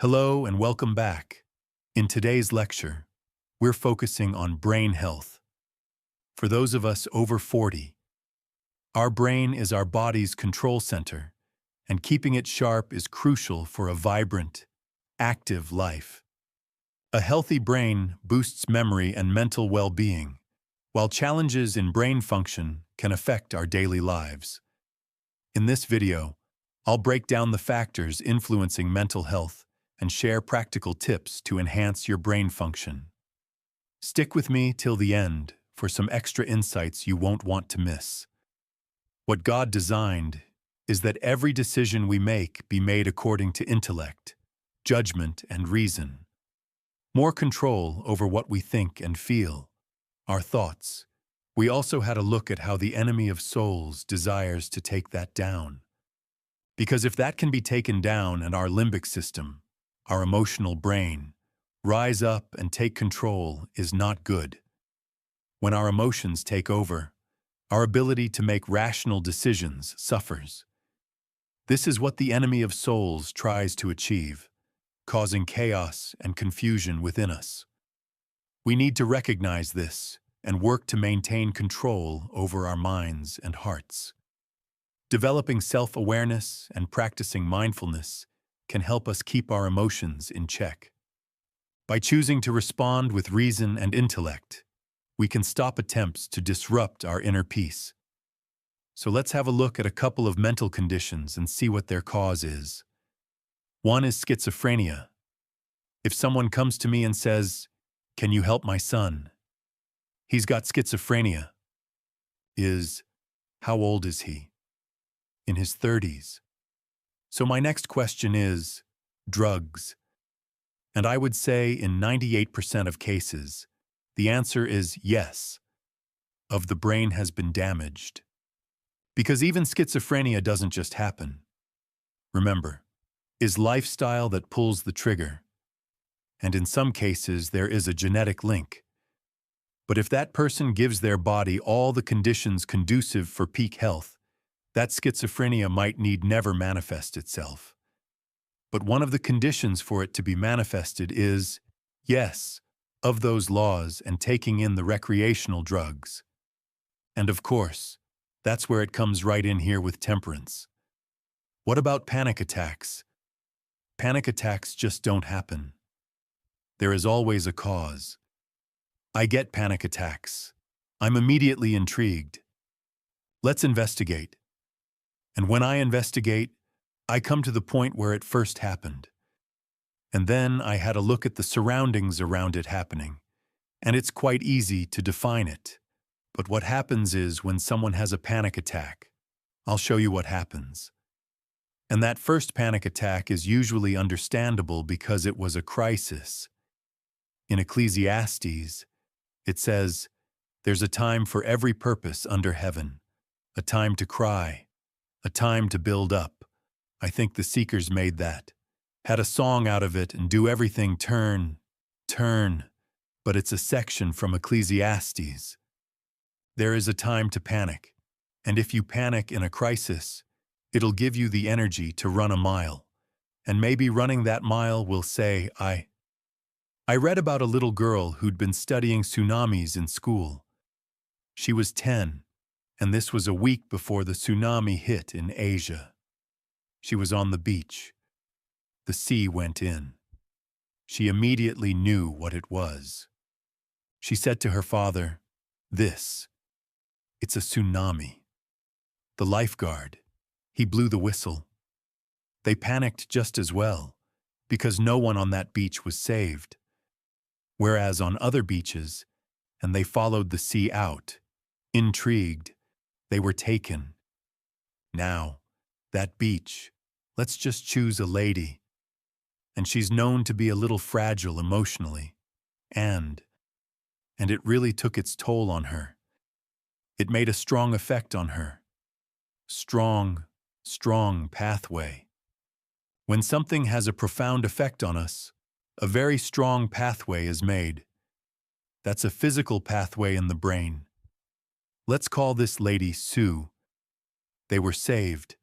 Hello and welcome back. In today's lecture, we're focusing on brain health. For those of us over 40, our brain is our body's control center, and keeping it sharp is crucial for a vibrant, active life. A healthy brain boosts memory and mental well-being, while challenges in brain function can affect our daily lives. In this video, I'll break down the factors influencing mental health and share practical tips to enhance your brain function. Stick with me till the end for some extra insights you won't want to miss. What God designed is that every decision we make be made according to intellect, judgment, and reason. More control over what we think and feel, our thoughts. We also had a look at how the enemy of souls desires to take that down. Because if that can be taken down and our limbic system, our emotional brain, rise up and take control is not good. When our emotions take over, our ability to make rational decisions suffers. This is what the enemy of souls tries to achieve, causing chaos and confusion within us. We need to recognize this and work to maintain control over our minds and hearts. Developing self-awareness and practicing mindfulness can help us keep our emotions in check. By choosing to respond with reason and intellect, we can stop attempts to disrupt our inner peace. So let's have a look at a couple of mental conditions and see what their cause is. One is schizophrenia. If someone comes to me and says, "Can you help my son? He's got schizophrenia." How old is he? In his 30s. So my next question is, drugs. And I would say in 98% of cases, the answer is yes. The brain has been damaged. Because even schizophrenia doesn't just happen. Remember, it's lifestyle that pulls the trigger. And in some cases, there is a genetic link. But if that person gives their body all the conditions conducive for peak health, that schizophrenia might need never manifest itself. But one of the conditions for it to be manifested is, yes, of those laws and taking in the recreational drugs. And of course, that's where it comes right in here with temperance. What about panic attacks? Panic attacks just don't happen. There is always a cause. I get panic attacks. I'm immediately intrigued. Let's investigate. And when I investigate, I come to the point where it first happened. And then I had a look at the surroundings around it happening. And it's quite easy to define it. But what happens is when someone has a panic attack, I'll show you what happens. And that first panic attack is usually understandable because it was a crisis. In Ecclesiastes, it says, "There's a time for every purpose under heaven, a time to cry, a time to build up." I think the Seekers made that. Had a song out of it and do everything turn. But it's a section from Ecclesiastes. There is a time to panic. And if you panic in a crisis, it'll give you the energy to run a mile. And maybe running that mile will say, I read about a little girl who'd been studying tsunamis in school. She was 10. And this was a week before the tsunami hit in Asia. She was on the beach. The sea went in. She immediately knew what it was. She said to her father, "It's a tsunami." The lifeguard, he blew the whistle. They panicked just as well, because no one on that beach was saved. Whereas on other beaches, and they followed the sea out, intrigued, they were taken. Now, that beach, let's just choose a lady. And she's known to be a little fragile emotionally. And it really took its toll on her. It made a strong effect on her. Strong pathway. When something has a profound effect on us, a very strong pathway is made. That's a physical pathway in the brain. Let's call this lady Sue. They were saved.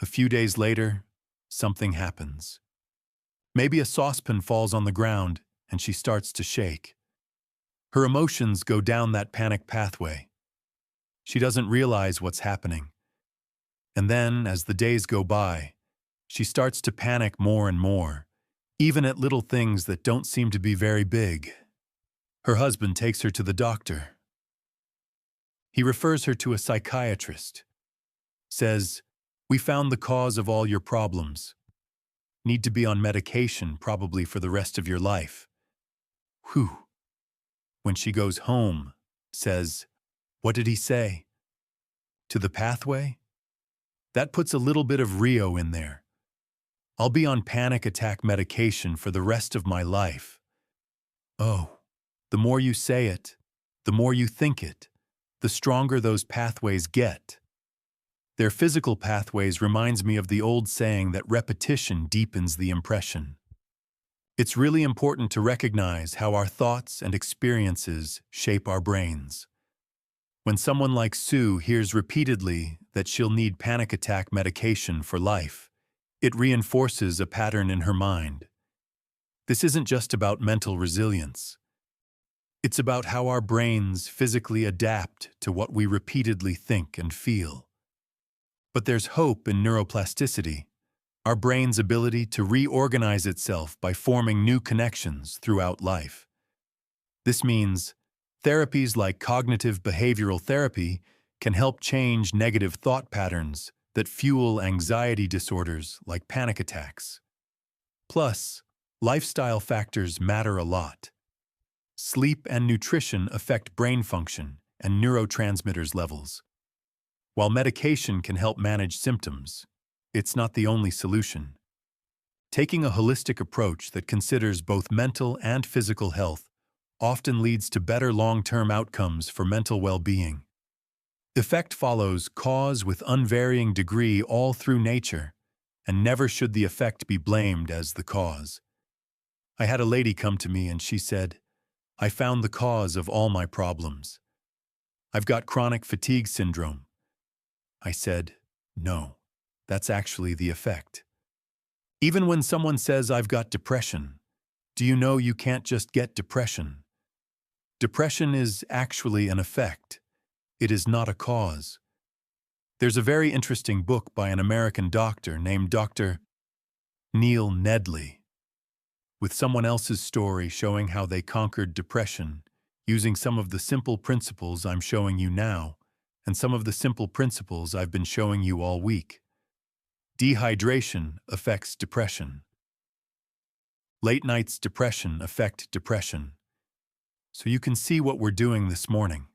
A few days later, something happens. Maybe a saucepan falls on the ground and she starts to shake. Her emotions go down that panic pathway. She doesn't realize what's happening. And then, as the days go by, she starts to panic more and more, even at little things that don't seem to be very big. Her husband takes her to the doctor. He refers her to a psychiatrist. Says, "We found the cause of all your problems. Need to be on medication probably for the rest of your life." Whew. When she goes home, says, "What did he say? To the pathway?" That puts a little bit of Rio in there. I'll be on panic attack medication for the rest of my life. Oh, the more you say it, the more you think it, the stronger those pathways get. Their physical pathways reminds me of the old saying that repetition deepens the impression. It's really important to recognize how our thoughts and experiences shape our brains. When someone like Sue hears repeatedly that she'll need panic attack medication for life, it reinforces a pattern in her mind. This isn't just about mental resilience. It's about how our brains physically adapt to what we repeatedly think and feel. But there's hope in neuroplasticity, our brain's ability to reorganize itself by forming new connections throughout life. This means therapies like cognitive behavioral therapy can help change negative thought patterns that fuel anxiety disorders like panic attacks. Plus, lifestyle factors matter a lot. Sleep and nutrition affect brain function and neurotransmitters levels. While medication can help manage symptoms, it's not the only solution. Taking a holistic approach that considers both mental and physical health often leads to better long-term outcomes for mental well-being. Effect follows cause with unvarying degree all through nature, and never should the effect be blamed as the cause. I had a lady come to me and she said, "I found the cause of all my problems. I've got chronic fatigue syndrome." I said, "No, that's actually the effect." Even when someone says, "I've got depression," do you know you can't just get depression? Depression is actually an effect. It is not a cause. There's a very interesting book by an American doctor named Dr. Neil Nedley, with someone else's story showing how they conquered depression using some of the simple principles I'm showing you now and some of the simple principles I've been showing you all week. Dehydration affects depression. Late nights depression affect depression. So you can see what we're doing this morning.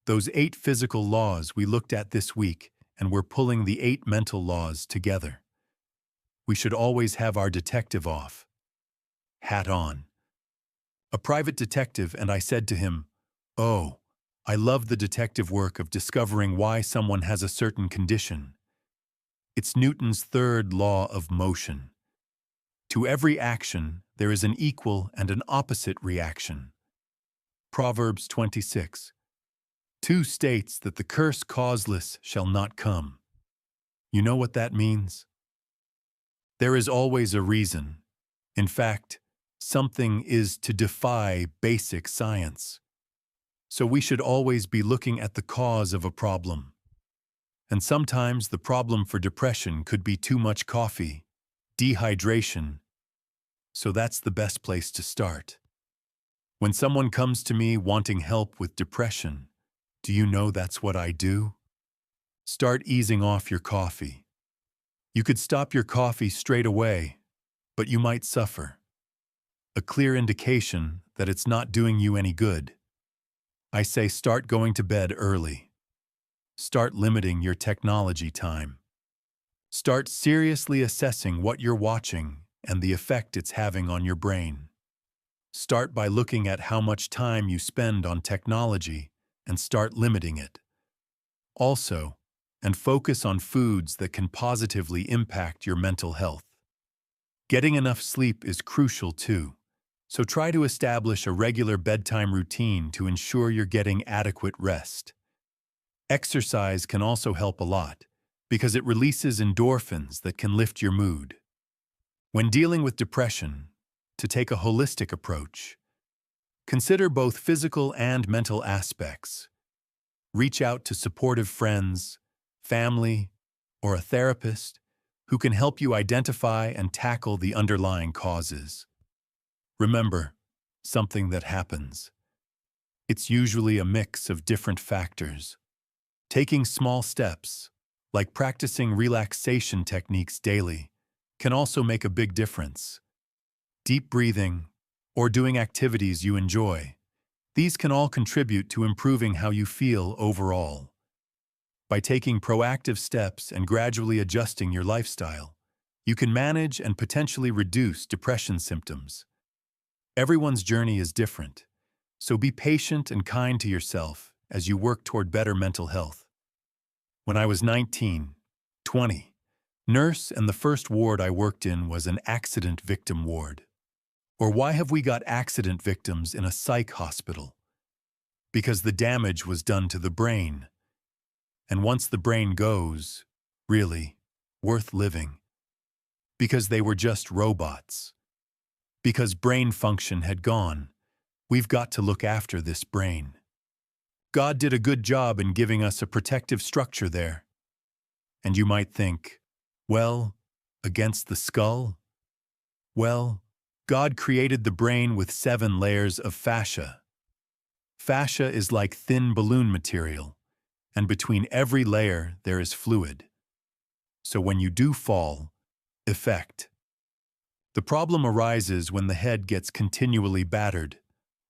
Those 8 physical laws we looked at this week, and we're pulling the 8 mental laws together. We should always have our detective off. Hat on. A private detective, and I said to him, "Oh, I love the detective work of discovering why someone has a certain condition. It's Newton's third law of motion. To every action, there is an equal and an opposite reaction." Proverbs 26:2 states that the curse causeless shall not come. You know what that means? There is always a reason. In fact, something is to defy basic science. So we should always be looking at the cause of a problem. And sometimes the problem for depression could be too much coffee, dehydration. So that's the best place to start. When someone comes to me wanting help with depression, do you know that's what I do? Start easing off your coffee. You could stop your coffee straight away, but you might suffer. A clear indication that it's not doing you any good. I say start going to bed early. Start limiting your technology time. Start seriously assessing what you're watching and the effect it's having on your brain. Start by looking at how much time you spend on technology and start limiting it. Also, and focus on foods that can positively impact your mental health. Getting enough sleep is crucial too, so try to establish a regular bedtime routine to ensure you're getting adequate rest. Exercise can also help a lot because it releases endorphins that can lift your mood. When dealing with depression, to take a holistic approach, consider both physical and mental aspects. Reach out to supportive friends, family, or a therapist who can help you identify and tackle the underlying causes. Remember, something that happens. It's usually a mix of different factors. Taking small steps, like practicing relaxation techniques daily, can also make a big difference. Deep breathing, or doing activities you enjoy, these can all contribute to improving how you feel overall. By taking proactive steps and gradually adjusting your lifestyle, you can manage and potentially reduce depression symptoms. Everyone's journey is different, so be patient and kind to yourself as you work toward better mental health. When I was 19, 20, nurse, and the first ward I worked in was an accident victim ward. Or why have we got accident victims in a psych hospital? Because the damage was done to the brain. And once the brain goes, really, worth living. Because they were just robots. Because brain function had gone, we've got to look after this brain. God did a good job in giving us a protective structure there. And you might think, well, against the skull? Well, God created the brain with 7 layers of fascia. Fascia is like thin balloon material, and between every layer there is fluid. So when you do fall, effect. The problem arises when the head gets continually battered,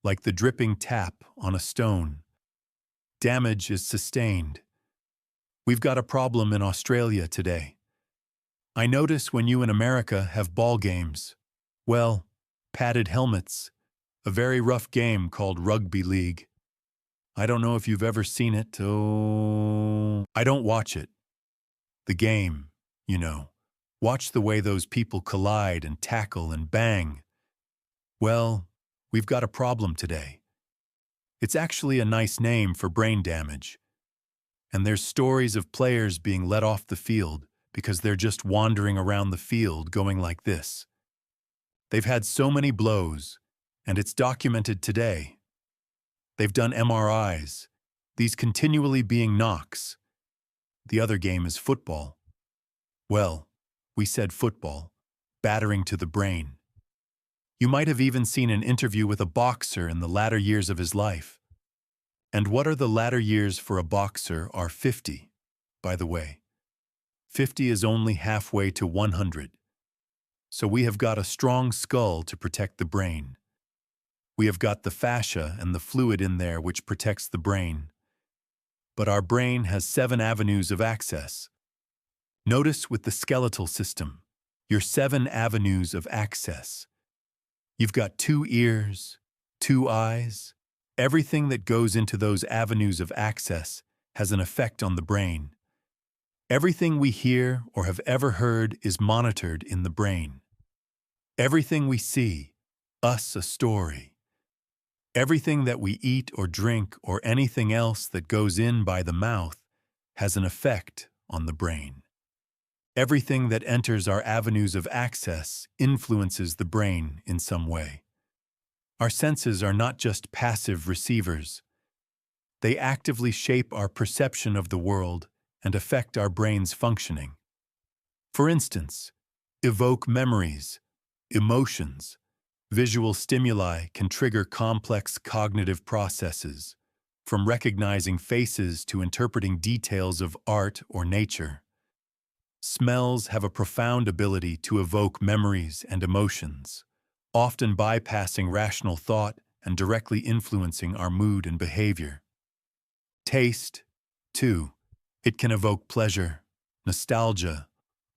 like the dripping tap on a stone. Damage is sustained. We've got a problem in Australia today. I notice when you in America have ball games, well, padded helmets, a very rough game called rugby league. I don't know if you've ever seen it. Oh, I don't watch it. The game, you know. Watch the way those people collide and tackle and bang. Well, we've got a problem today. It's actually a nice name for brain damage. And there's stories of players being let off the field because they're just wandering around the field going like this. They've had so many blows, and it's documented today. They've done MRIs, these continually being knocks. The other game is football. Well, we said football, battering to the brain. You might have even seen an interview with a boxer in the latter years of his life. And what are the latter years for a boxer are 50, by the way. 50 is only halfway to 100. So we have got a strong skull to protect the brain. We have got the fascia and the fluid in there which protects the brain. But our brain has 7 avenues of access. Notice with the skeletal system, your 7 avenues of access. You've got 2 ears, 2 eyes. Everything that goes into those avenues of access has an effect on the brain. Everything we hear or have ever heard is monitored in the brain. Everything we see, us a story. Everything that we eat or drink or anything else that goes in by the mouth has an effect on the brain. Everything that enters our avenues of access influences the brain in some way. Our senses are not just passive receivers. They actively shape our perception of the world and affect our brain's functioning. For instance, evoke memories, emotions. Visual stimuli can trigger complex cognitive processes, from recognizing faces to interpreting details of art or nature. Smells have a profound ability to evoke memories and emotions, often bypassing rational thought and directly influencing our mood and behavior. Taste, too. It can evoke pleasure, nostalgia,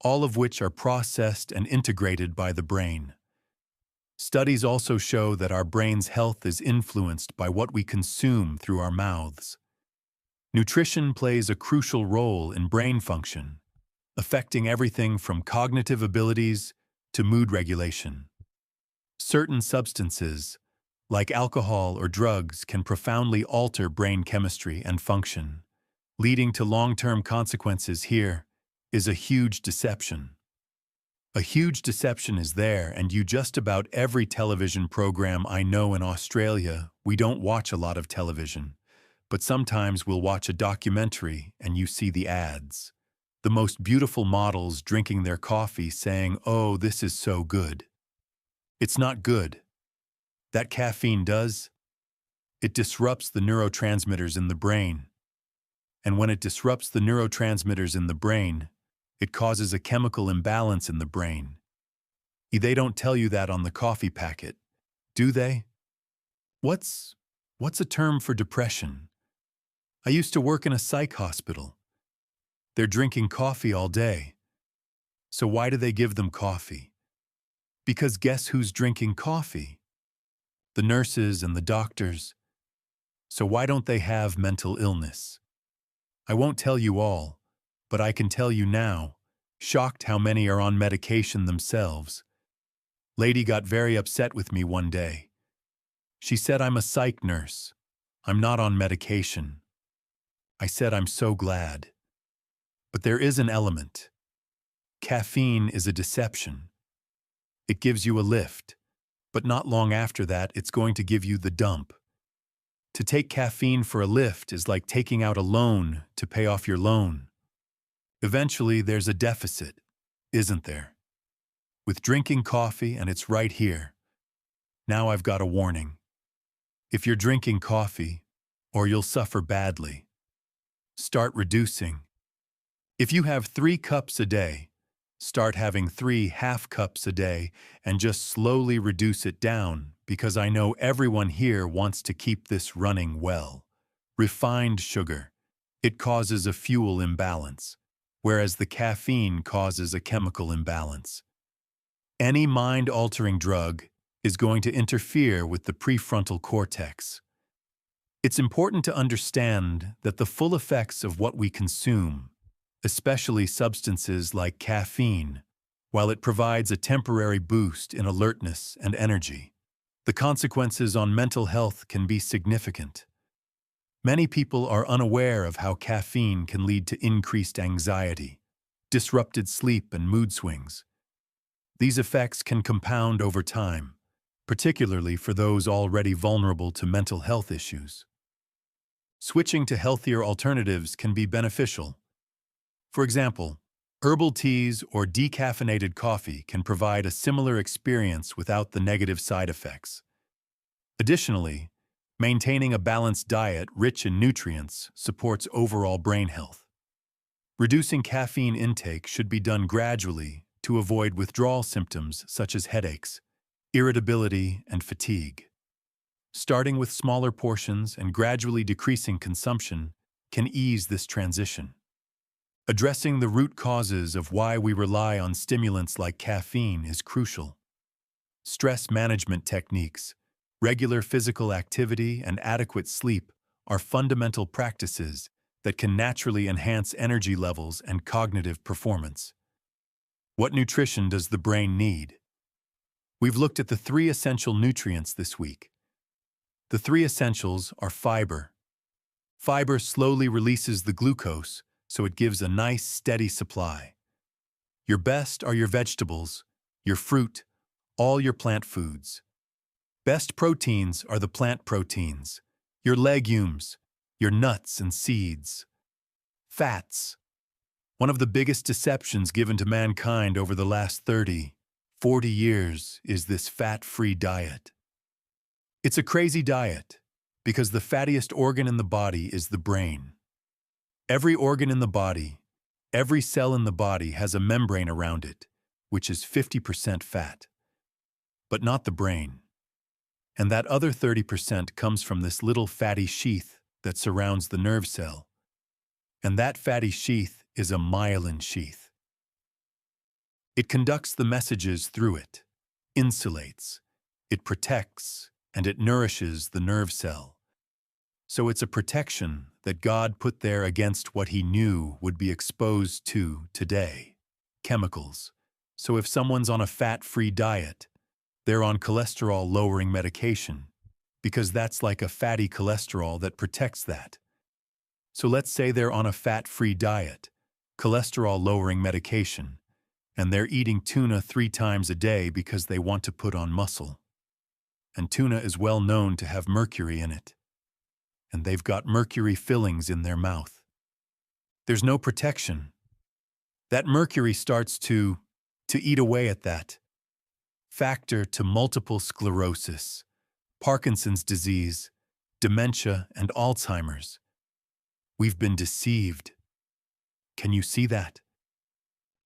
all of which are processed and integrated by the brain. Studies also show that our brain's health is influenced by what we consume through our mouths. Nutrition plays a crucial role in brain function, affecting everything from cognitive abilities to mood regulation. Certain substances, like alcohol or drugs, can profoundly alter brain chemistry and function, leading to long-term consequences. Here is a huge deception. A huge deception is there, and you just about every television program I know in Australia, we don't watch a lot of television, but sometimes we'll watch a documentary and you see the ads. The most beautiful models drinking their coffee saying, "Oh, this is so good." It's not good. That caffeine does. It disrupts the neurotransmitters in the brain. And when it disrupts the neurotransmitters in the brain, it causes a chemical imbalance in the brain. They don't tell you that on the coffee packet, do they? What's a term for depression? I used to work in a psych hospital. They're drinking coffee all day. So why do they give them coffee? Because guess who's drinking coffee? The nurses and the doctors. So why don't they have mental illness? I won't tell you all, but I can tell you now, shocked how many are on medication themselves. Lady got very upset with me one day. She said I'm a psych nurse. I'm not on medication. I said I'm so glad. But there is an element. Caffeine is a deception. It gives you a lift, but not long after that it's going to give you the dump. To take caffeine for a lift is like taking out a loan to pay off your loan. Eventually there's a deficit, isn't there? With drinking coffee, and it's right here. Now I've got a warning. If you're drinking coffee, or you'll suffer badly. Start reducing. If you have 3 cups a day, start having 3 half cups a day and just slowly reduce it down, because I know everyone here wants to keep this running well. Refined sugar. It causes a fuel imbalance, whereas the caffeine causes a chemical imbalance. Any mind-altering drug is going to interfere with the prefrontal cortex. It's important to understand that the full effects of what we consume, especially substances like caffeine, while it provides a temporary boost in alertness and energy, the consequences on mental health can be significant. Many people are unaware of how caffeine can lead to increased anxiety, disrupted sleep, and mood swings. These effects can compound over time, particularly for those already vulnerable to mental health issues. Switching to healthier alternatives can be beneficial. For example, herbal teas or decaffeinated coffee can provide a similar experience without the negative side effects. Additionally, maintaining a balanced diet rich in nutrients supports overall brain health. Reducing caffeine intake should be done gradually to avoid withdrawal symptoms such as headaches, irritability, and fatigue. Starting with smaller portions and gradually decreasing consumption can ease this transition. Addressing the root causes of why we rely on stimulants like caffeine is crucial. Stress management techniques, regular physical activity, and adequate sleep are fundamental practices that can naturally enhance energy levels and cognitive performance. What nutrition does the brain need? We've looked at the 3 essential nutrients this week. The 3 essentials are fiber. Fiber slowly releases the glucose, so it gives a nice, steady supply. Your best are your vegetables, your fruit, all your plant foods. Best proteins are the plant proteins, your legumes, your nuts and seeds. Fats. One of the biggest deceptions given to mankind over the last 30, 40 years is this fat-free diet. It's a crazy diet because the fattiest organ in the body is the brain. Every organ in the body, every cell in the body has a membrane around it, which is 50% fat. But not the brain. And that other 30% comes from this little fatty sheath that surrounds the nerve cell. And that fatty sheath is a myelin sheath. It conducts the messages through it, insulates, it protects, and it nourishes the nerve cell. So it's a protection that God put there against what he knew would be exposed to today, chemicals. So if someone's on a fat-free diet, they're on cholesterol-lowering medication, because that's like a fatty cholesterol that protects that. So let's say they're on a fat-free diet, cholesterol-lowering medication, and they're eating tuna 3 times a day because they want to put on muscle. And tuna is well known to have mercury in it. And they've got mercury fillings in their mouth. There's no protection. That mercury starts to eat away at that. Factor to multiple sclerosis, Parkinson's disease, dementia, and Alzheimer's. We've been deceived. Can you see that?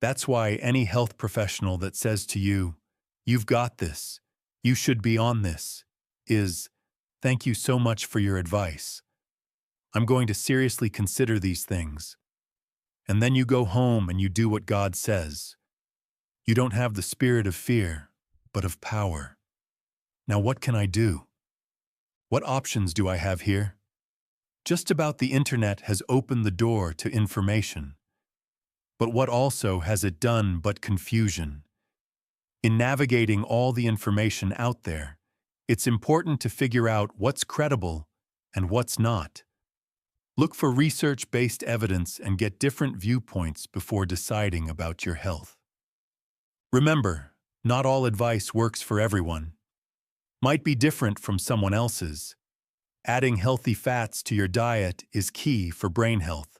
That's why any health professional that says to you, "You've got this, you should be on this," is, "Thank you so much for your advice. I'm going to seriously consider these things." And then you go home and you do what God says. You don't have the spirit of fear, but of power. Now what can I do? What options do I have here? Just about the internet has opened the door to information. But what also has it done but confusion? In navigating all the information out there, it's important to figure out what's credible and what's not. Look for research-based evidence and get different viewpoints before deciding about your health. Remember, not all advice works for everyone. Might be different from someone else's. Adding healthy fats to your diet is key for brain health.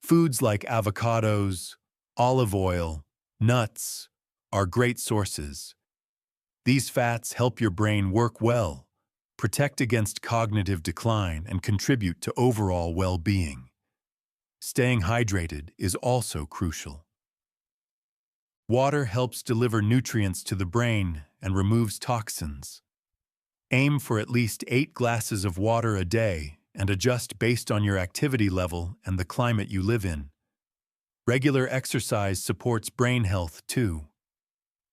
Foods like avocados, olive oil, nuts are great sources. These fats help your brain work well, protect against cognitive decline, and contribute to overall well-being. Staying hydrated is also crucial. Water helps deliver nutrients to the brain and removes toxins. Aim for at least 8 glasses of water a day and adjust based on your activity level and the climate you live in. Regular exercise supports brain health too.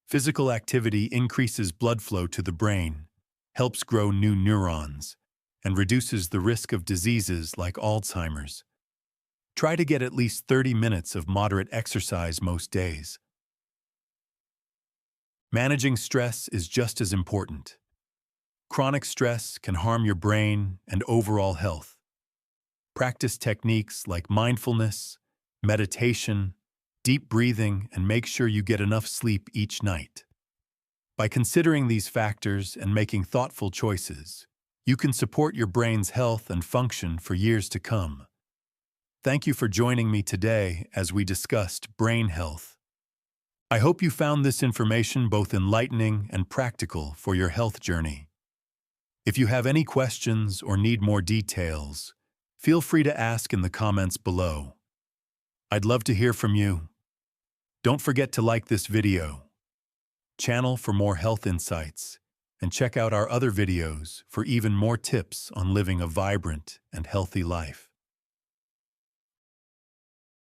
Physical activity increases blood flow to the brain, helps grow new neurons, and reduces the risk of diseases like Alzheimer's. Try to get at least 30 minutes of moderate exercise most days. Managing stress is just as important. Chronic stress can harm your brain and overall health. Practice techniques like mindfulness, meditation, deep breathing, and make sure you get enough sleep each night. By considering these factors and making thoughtful choices, you can support your brain's health and function for years to come. Thank you for joining me today as we discussed brain health. I hope you found this information both enlightening and practical for your health journey. If you have any questions or need more details, feel free to ask in the comments below. I'd love to hear from you. Don't forget to like this video, channel for more health insights, and check out our other videos for even more tips on living a vibrant and healthy life.